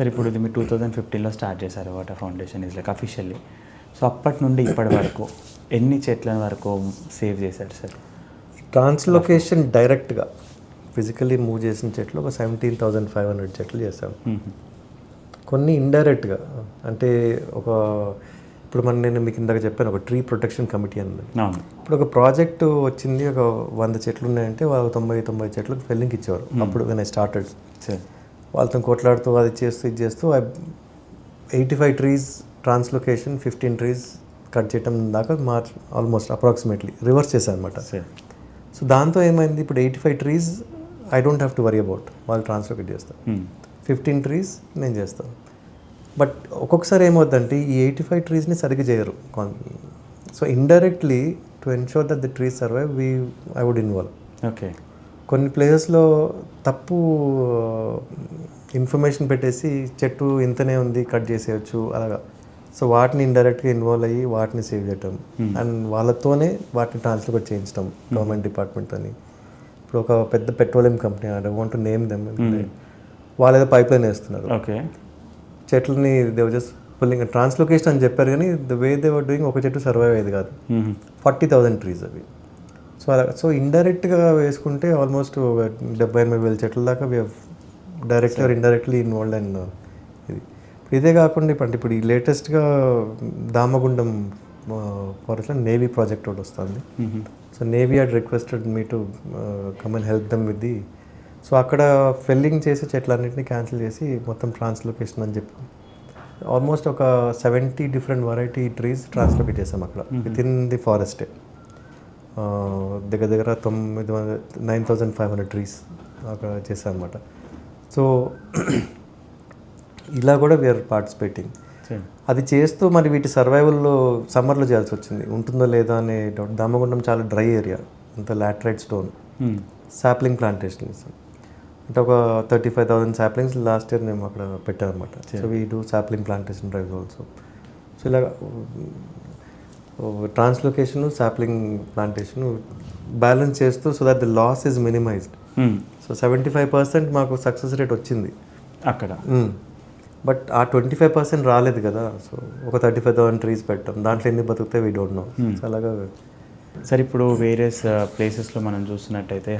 Sir ఇప్పుడు ఇది మీరు 2015లో స్టార్ట్ చేశారు water foundation is like officially. So అప్పటి నుండి ఇప్పటి వరకు ఎన్ని చెట్ల వరకు సేవ్ చేశారు సార్? ట్రాన్స్లొకేషన్ డైరెక్ట్గా ఫిజికల్లీ మూవ్ చేసిన చెట్లు ఒక 17,500 చెట్లు చేశాం. కొన్ని ఇండైరెక్ట్గా అంటే ఇప్పుడు నేను మీకు ఇందాక చెప్పాను ఒక ట్రీ ప్రొటెక్షన్ కమిటీ అన్నది. ఇప్పుడు ఒక ప్రాజెక్టు వచ్చింది, ఒక 100 చెట్లు ఉన్నాయంటే వాళ్ళు 90 చెట్లకు ఫెల్లింగ్కి ఇచ్చేవారు. అప్పుడు నేను స్టార్టెడ్ వాళ్ళతో కొట్లాడుతూ అది చేస్తూ ఇది చేస్తూ 85 ట్రీస్ ట్రాన్స్లొకేషన్, 15 ట్రీస్ కట్ చేయడం దాకా ఆల్మోస్ట్ అప్రాక్సిమేట్లీ రివర్స్ చేశాను అనమాట. సో దాంతో ఏమైంది, ఇప్పుడు 85 trees I don't have to worry about, వాళ్ళు ట్రాన్స్లొకేట్ చేస్తారు. 15 ట్రీస్ నేను చేస్తాను. బట్ ఒక్కొక్కసారి ఏమవుతుందంటే ఈ 85 ట్రీస్ని సరిగ్గా చేయరు. So indirectly to ensure that the trees survive I would involve. Okay. కొన్ని ప్లేసెస్లో తప్పు ఇన్ఫర్మేషన్ పెట్టేసి చెట్టు ఇంతనే ఉంది కట్ చేసేయచ్చు అలాగా. సో వాటిని ఇండైరెక్ట్గా ఇన్వాల్వ్ అయ్యి వాటిని సేవ్ చేయటం అండ్ వాళ్ళతోనే వాటిని ట్రాన్స్ఫర్ చేయించడం గవర్నమెంట్ డిపార్ట్మెంట్ అని. ఇప్పుడు ఒక పెద్ద petroleum company, I want to name them, వాళ్ళు ఏదో పైప్ లైన్ వేస్తున్నారు. ఓకే. చెట్లని దేవర్ జస్ట్ పుల్లింగ్ ట్రాన్స్లొకేషన్ అని చెప్పారు కానీ the way they were doing ఒక చెట్టు సర్వైవ్ అయ్యేది కాదు. 40,000 ట్రీస్ అవి. సో అలా సో ఇండైరెక్ట్గా వేసుకుంటే ఆల్మోస్ట్ ఒక 70,000 చెట్ల దాకా we have directly or indirectly involved and ఇది. ఇదే కాకుండా ఇప్పుడు ఈ లేటెస్ట్గా దామగుండం ఫారెస్ట్లో నేవీ ప్రాజెక్ట్ ఒకటి వస్తుంది. So navy had requested me to come and help them with the. So అక్కడ ఫెల్లింగ్ చేసే చెట్లన్నింటినీ క్యాన్సిల్ చేసి మొత్తం ట్రాన్స్లొకేషన్ అని చెప్పి ఆల్మోస్ట్ ఒక 70 డిఫరెంట్ వెరైటీ ట్రీస్ ట్రాన్స్లొకేట్ చేసాం అక్కడ విత్ ఇన్ ది ఫారెస్టే. దగ్గర 9,500 ట్రీస్ అక్కడ చేసాం అన్నమాట. సో ఇలా కూడా వీఆర్ పార్టిసిపేటింగ్. అది చేస్తూ మరి వీటి సర్వైవల్లో సమ్మర్లో చేయాల్సి వచ్చింది, ఉంటుందో లేదో అనే డౌట్. దామగుండం చాలా డ్రై ఏరియా, అంత లాటరైట్ స్టోన్. సాప్లింగ్ ప్లాంటేషన్ చేస్తాం అంటే ఒక 35,000 సాప్లింగ్స్ లాస్ట్ ఇయర్ మేము అక్కడ పెట్టామన్నమాట. So we do sapling plantation drives also. So ఇలా ట్రాన్స్లొకేషన్, సాప్లింగ్ ప్లాంటేషన్ బ్యాలెన్స్ చేస్తూ so that the loss is minimised. So 75% మాకు సక్సెస్ రేట్ వచ్చింది అక్కడ. బట్ ఆ 25% రాలేదు కదా. సో ఒక 35,000 ట్రీస్ పెట్టాం, దాంట్లో ఎన్ని బతుకుతాయి వీ డోంట్ నో. సో అలాగా సార్ ఇప్పుడు వేరియస్ ప్లేసెస్లో మనం చూస్తున్నట్టయితే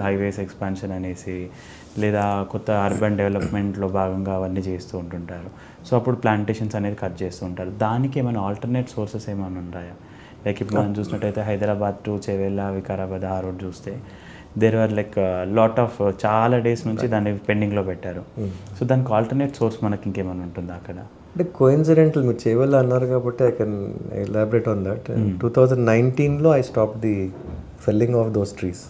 హైవేస్ ఎక్స్పాన్షన్ అనేసి లేదా కొత్త అర్బన్ డెవలప్మెంట్లో భాగంగా అవన్నీ చేస్తూ ఉంటుంటారు. సో అప్పుడు ప్లాంటేషన్స్ అనేది కట్ చేస్తూ ఉంటారు. దానికి ఏమైనా ఆల్టర్నేట్ సోర్సెస్ ఏమైనా ఉన్నాయా? లైక్ ఇప్పుడు మనం చూసినట్టయితే హైదరాబాద్ టు చెవెళ్ళ, వికారాబాద్ ఆ రోడ్ చూస్తే there are like lot of చాలా డేస్ నుంచి దాన్ని పెండింగ్లో పెట్టారు. సో దానికి ఆల్టర్నేట్ సోర్స్ మనకి ఇంకేమైనా ఉంటుందా అక్కడ? అంటే కోఇన్సిడెంటల్ మీరు చేయాలి అన్నారు కాబట్టి I can elaborate on that. 2019లో I stop the felling of those trees.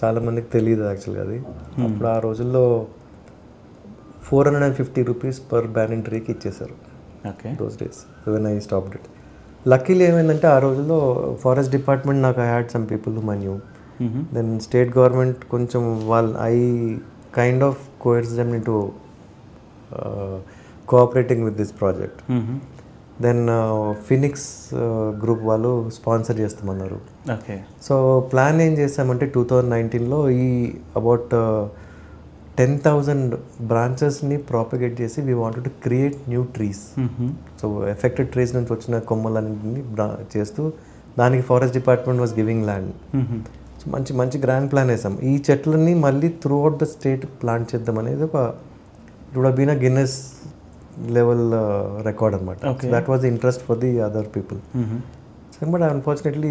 చాలామందికి తెలియదు యాక్చువల్గా అది. అప్పుడు ఆ రోజుల్లో 450 రూపీస్ పర్ బ్యానిన్ ట్రీకి ఇచ్చేసారు those days when I stopped it. Luckily ఏమైందంటే ఆ రోజుల్లో ఫారెస్ట్ డిపార్ట్మెంట్ నాకు I had some people whom I knew. Then state government కొంచెం I kind of coerce them into cooperating with this project. Then Phoenix group వాళ్ళు sponsor చేస్తామన్నారు. Okay. So plan ఏం చేసామంటే 2019లో ఈ అబౌట్ 10,000 బ్రాంచెస్ని ప్రాపగేట్ చేసి we wanted to create new trees. So affected trees నుంచి వచ్చిన కొమ్మలన్నింటినీ చేస్తూ దానికి forest department was giving land. So మంచి గ్రాండ్ ప్లాన్ వేసాం. ఈ చెట్లని మళ్ళీ throughout the state plant చేద్దాం అనేది ఒక it would have been a Guinness level record అనమాట. That was the interest for the other people. But unfortunately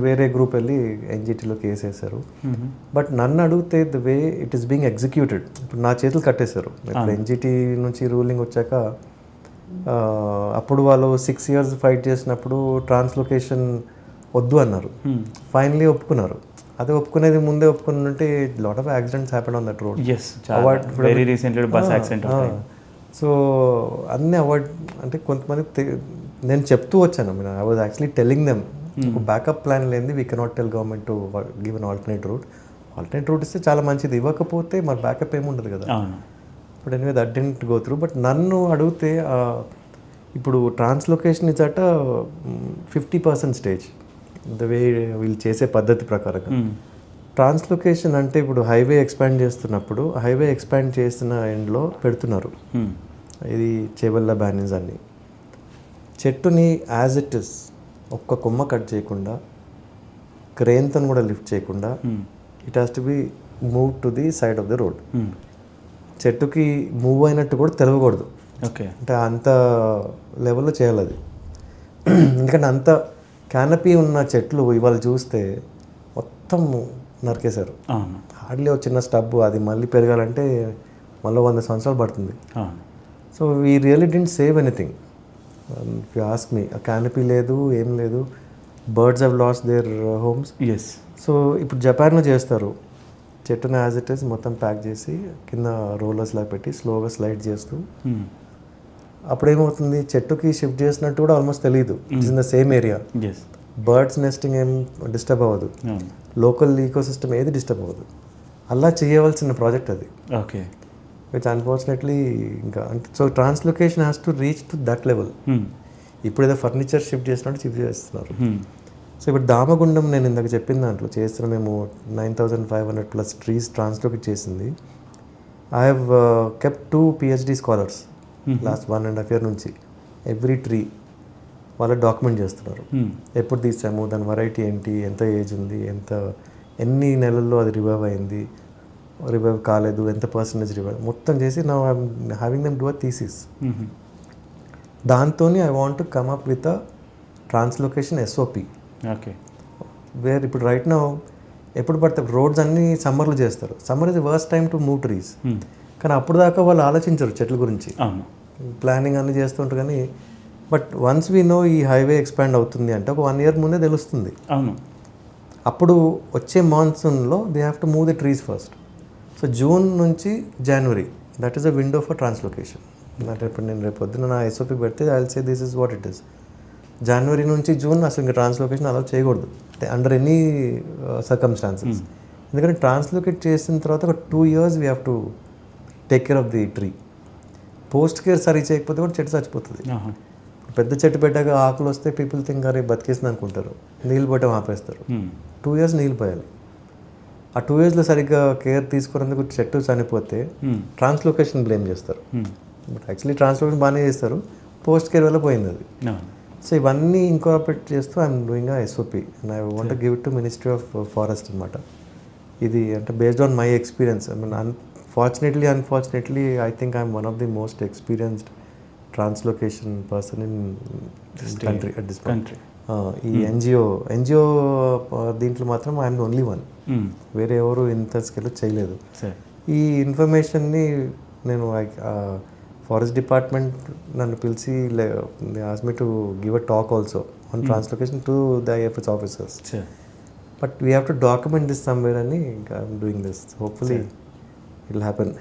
వేరే గ్రూప్ వెళ్ళి ఎన్జిటీలో కేసు వేశారు. బట్ నన్ను అడిగితే the way it is being executed ఇప్పుడు నా చేతులు కట్టేశారు. ఇప్పుడు ఎన్జిటీ నుంచి రూలింగ్ వచ్చాక అప్పుడు వాళ్ళు 6 years ఫైట్ చేసినప్పుడు ట్రాన్స్లొకేషన్ వద్దు అన్నారు. ఫైనలీ ఒప్పుకున్నారు. అదే ఒప్పుకునేది ముందే ఒప్పుకున్నట్టే lot of accidents happen on that road. Very recently bus accident. So అన్నీ అవాయిడ్ అంటే కొంతమంది నేను చెప్తూ వచ్చాను. I was actually telling them ఒక బ్యాకప్ ప్లాన్ లేనిది we cannot tell government to give an alternate route. Alternate route ఇస్తే చాలా మంచిది, ఇవ్వకపోతే మన బ్యాకప్ ఏముండదు కదా. But anyway that didn't go through. But నన్ను అడిగితే ఇప్పుడు ట్రాన్స్లొకేషన్ ఇచ్చట 50% స్టేజ్ ద వే వీళ్ళు చేసే పద్ధతి ప్రకారంగా. ట్రాన్స్లొకేషన్ అంటే ఇప్పుడు హైవే ఎక్స్పాండ్ చేస్తున్నప్పుడు హైవే ఎక్స్పాండ్ చేసిన ఎండ్లో పెడుతున్నారు ఇది చేబల్ల బ్యానిన్స్ అన్ని. చెట్టుని యాజ్ ఇట్ ఇస్ ఒక్క కొమ్మ కట్ చేయకుండా క్రేన్తో కూడా లిఫ్ట్ చేయకుండా it has to be move to the side of the road. చెట్టుకి మూవ్ అయినట్టు కూడా తెలవకూడదు. ఓకే, అంటే అంత లెవెల్లో చేయాలి అది. ఎందుకంటే అంత క్యానపీ ఉన్న చెట్లు ఇవాళ చూస్తే మొత్తం నరికేశారు. హార్డ్లీ ఒక చిన్న స్టబ్, అది మళ్ళీ పెరగాలంటే మళ్ళీ 100 సంవత్సరాలు పడుతుంది. So we really didn't save anything. You ask me, canopy లేదు, ఏం లేదు. Birds have lost their homes. Yes. So ఇప్పుడు జపాన్లో చేస్తారు, చెట్టుని యాజ్ ఇట్ ఈస్ మొత్తం ప్యాక్ చేసి కింద రోలర్స్ లాగా పెట్టి స్లోగా స్లైడ్ చేస్తూ, అప్పుడు ఏమవుతుంది, చెట్టుకి షిఫ్ట్ చేసినట్టు కూడా ఆల్మోస్ట్ తెలియదు. It's in the same area. Birds nesting ఏం డిస్టర్బ్ అవ్వదు, లోకల్ ఈకో సిస్టమ్ ఏది డిస్టర్బ్ అవ్వదు. అలా చేయవలసిన ప్రాజెక్ట్ అది. ఓకే, విచ్ అన్ఫార్చునేట్లీ ఇంకా అంటే so translocation has to reach to that level. ఇప్పుడు ఏదో ఫర్నిచర్ షిఫ్ట్ చేసినట్టు షిఫ్ట్ చేస్తున్నారు. సో ఇప్పుడు దామగుండం నేను ఇందాక చెప్పిన దాంట్లో చేస్తున్న మేము 9,500+ ట్రీస్ ట్రాన్స్లొకేట్ చేసింది. I have kept 2 PhD scholars last 1.5 year నుంచి. ఎవ్రీ ట్రీ వాళ్ళు డాక్యుమెంట్ చేస్తున్నారు, ఎప్పుడు తీసాము, దాని వెరైటీ ఏంటి, ఎంత ఏజ్ ఉంది, ఎన్ని నెలల్లో అది రివైవ్ అయింది, రివైవ్ కాలేదు, ఎంత పర్సంటేజ్ రివైవ్, మొత్తం చేసి నా I'm having them do a thesis. దాంతో I want to come up with a translocation SOP. Okay, where ఇప్పుడు రైట్ నౌ ఎప్పుడు పడితే రోడ్స్ అన్నీ సమ్మర్లో చేస్తారు. Summer is the worst time to move trees. కానీ అప్పుడు దాకా వాళ్ళు ఆలోచించరు చెట్ల గురించి, ప్లానింగ్ అన్నీ చేస్తుంటారు. కానీ బట్ వన్స్ వీ నో ఈ హైవే ఎక్స్పాండ్ అవుతుంది అంటే ఒక 1 year ముందే తెలుస్తుంది. అవును. అప్పుడు వచ్చే మాన్సూన్లో they have to move the trees first. So June నుంచి జనవరి, that is a window for translocation. అంటే ఇప్పుడు నేను రేపు పొద్దున నా SOP పెడితే I will say this is what it is. జనవరి నుంచి జూన్ అసలు ఇంకా ట్రాన్స్లొకేషన్ అలౌ చేయకూడదు అండర్ ఎనీ సర్కమ్స్టాన్సెస్. ఎందుకంటే ట్రాన్స్లొకేట్ చేసిన తర్వాత ఒక 2 years we have to take care of the tree. Post care సరి చేయకపోతే కూడా చెట్టు చచ్చిపోతుంది. పెద్ద చెట్టు పెట్టాక ఆకులు వస్తే పీపుల్ థింక్ అరే బతికేసింది అనుకుంటారు, నీళ్ళు పోయటం ఆపేస్తారు. 2 years నీళ్ళు పోయాలి. ఆ 2 yearsలో సరిగ్గా కేర్ తీసుకున్నందుకు చెట్టు చనిపోతే ట్రాన్స్లొకేషన్ బ్లేమ్ చేస్తారు. బట్ యాక్చువల్లీ ట్రాన్స్లొకేషన్ బాగానే చేస్తారు, పోస్ట్ కేర్ వల్ల పోయింది అది. సో ఇవన్నీ ఇంకార్పొరేట్ చేస్తూ I'm doing SOP and I want give it to ministry of forest అనమాట. ఇది అంటే based on my experience. I mean unfortunately I think I'm one of the most experienced translocation person in country at this point. ఈ NGO దీంట్లో మాత్రం I'm the only one. వేరే ఎవరు ఇంత స్కేల్లో చేయలేదు. ఈ ఇన్ఫర్మేషన్ని నేను ఫారెస్ట్ డిపార్ట్మెంట్ నన్ను పిలిచి ask me to give a talk also on translocation to the IFS officers. But we have to document this somewhere అని ఇంకా I'm doing this. Hopefully it will happen.